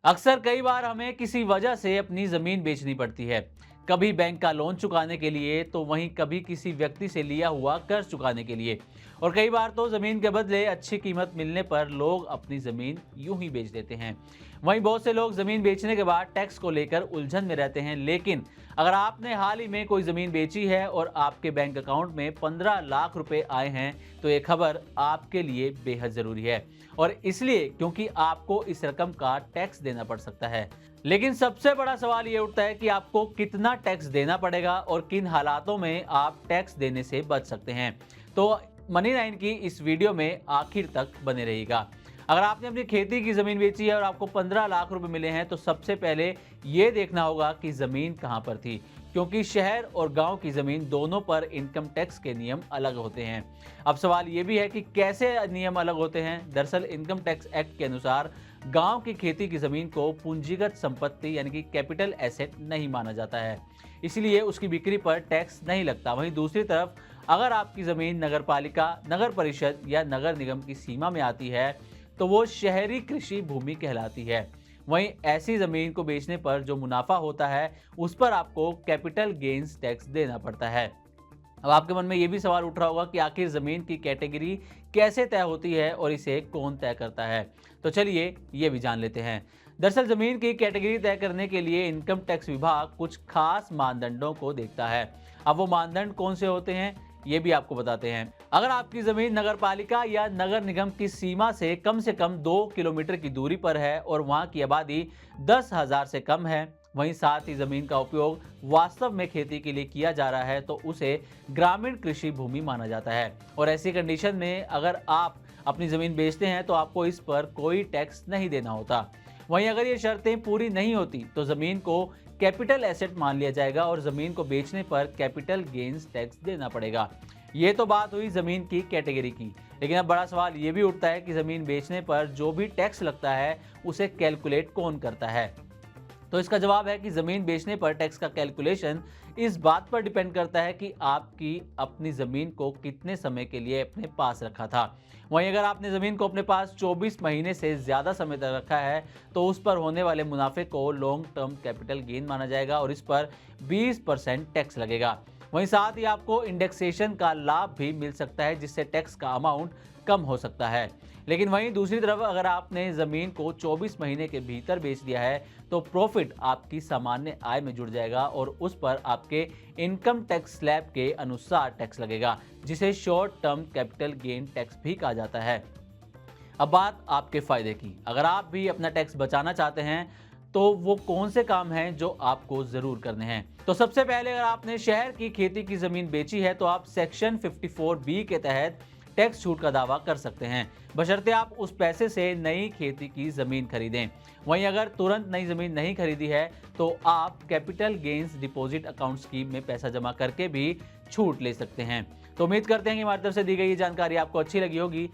अक्सर कई बार हमें किसी वजह से अपनी ज़मीन बेचनी पड़ती है। कभी बैंक का लोन चुकाने के लिए, तो वहीं कभी किसी व्यक्ति से लिया हुआ कर्ज चुकाने के लिए। और कई बार तो ज़मीन के बदले अच्छी कीमत मिलने पर लोग अपनी ज़मीन यूं ही बेच देते हैं। वहीं बहुत से लोग ज़मीन बेचने के बाद टैक्स को लेकर उलझन में रहते हैं। लेकिन अगर आपने हाल ही में कोई ज़मीन बेची है और आपके बैंक अकाउंट में 15 लाख रुपए आए हैं, तो ये खबर आपके लिए बेहद ज़रूरी है। और इसलिए क्योंकि आपको इस रकम का टैक्स देना पड़ सकता है। लेकिन सबसे बड़ा सवाल ये उठता है कि आपको कितना टैक्स देना पड़ेगा और किन हालातों में आप टैक्स देने से बच सकते हैं। तो मनी 9 की इस वीडियो में आखिर तक बने रहिएगा। अगर आपने अपनी खेती की ज़मीन बेची है और आपको 15 लाख रुपए मिले हैं, तो सबसे पहले ये देखना होगा कि ज़मीन कहाँ पर थी, क्योंकि शहर और गांव की ज़मीन दोनों पर इनकम टैक्स के नियम अलग होते हैं। अब सवाल ये भी है कि कैसे नियम अलग होते हैं। दरअसल इनकम टैक्स एक्ट के अनुसार गांव की खेती की ज़मीन को पूंजीगत संपत्ति यानी कि कैपिटल एसेट नहीं माना जाता है, इसलिए उसकी बिक्री पर टैक्स नहीं लगता। वहीं दूसरी तरफ अगर आपकी ज़मीन नगर पालिका, नगर परिषद या नगर निगम की सीमा में आती है, तो वो शहरी कृषि भूमि कहलाती है। वहीं ऐसी ज़मीन को बेचने पर जो मुनाफा होता है, उस पर आपको कैपिटल गेन्स टैक्स देना पड़ता है। अब आपके मन में ये भी सवाल उठ रहा होगा कि आखिर ज़मीन की कैटेगरी कैसे तय होती है और इसे कौन तय करता है। तो चलिए ये भी जान लेते हैं। दरअसल ज़मीन की कैटेगरी तय करने के लिए इनकम टैक्स विभाग कुछ खास मानदंडों को देखता है। अब वो मानदंड कौन से होते हैं, ये भी आपको बताते हैं। अगर आपकी ज़मीन नगर पालिका या नगर निगम की सीमा से कम 2 किलोमीटर की दूरी पर है और वहाँ की आबादी 10,000 से कम है, वहीं साथ ही ज़मीन का उपयोग वास्तव में खेती के लिए किया जा रहा है, तो उसे ग्रामीण कृषि भूमि माना जाता है। और ऐसी कंडीशन में अगर आप अपनी ज़मीन बेचते हैं, तो आपको इस पर कोई टैक्स नहीं देना होता। वहीं अगर ये शर्तें पूरी नहीं होती, तो ज़मीन को कैपिटल एसेट मान लिया जाएगा और ज़मीन को बेचने पर कैपिटल गेन्स टैक्स देना पड़ेगा। ये तो बात हुई ज़मीन की कैटेगरी की। लेकिन अब बड़ा सवाल ये भी उठता है कि ज़मीन बेचने पर जो भी टैक्स लगता है, उसे कैलकुलेट कौन करता है। तो इसका जवाब है कि ज़मीन बेचने पर टैक्स का कैलकुलेशन इस बात पर डिपेंड करता है कि आपकी अपनी ज़मीन को कितने समय के लिए अपने पास रखा था। वहीं अगर आपने ज़मीन को अपने पास 24 महीने से ज़्यादा समय तक रखा है, तो उस पर होने वाले मुनाफे को लॉन्ग टर्म कैपिटल गेन माना जाएगा और इस पर 20% टैक्स लगेगा। वहीं साथ ही आपको इंडेक्सेशन का लाभ भी मिल सकता है, जिससे टैक्स का अमाउंट कम हो सकता है। लेकिन वहीं दूसरी तरफ अगर आपने ज़मीन को 24 महीने के भीतर बेच दिया है, तो प्रॉफिट आपकी सामान्य आय में जुड़ जाएगा और उस पर आपके इनकम टैक्स स्लैब के अनुसार टैक्स लगेगा, जिसे short term capital gain tax भी कहा जाता है। अब बात आपके फायदे की। अगर आप भी अपना टैक्स बचाना चाहते हैं, तो वो कौन से काम हैं जो आपको ज़रूर करने हैं। तो सबसे पहले अगर आपने शहर की खेती की ज़मीन बेची है, तो आप सेक्शन 54B के तहत टैक्स छूट का दावा कर सकते हैं, बशर्ते आप उस पैसे से नई खेती की ज़मीन खरीदें। वहीं अगर तुरंत नई ज़मीन नहीं खरीदी है, तो आप capital gains deposit account scheme में पैसा जमा करके भी छूट ले सकते हैं। तो उम्मीद करते हैं कि हमारी तरफ से दी गई जानकारी आपको अच्छी लगी होगी।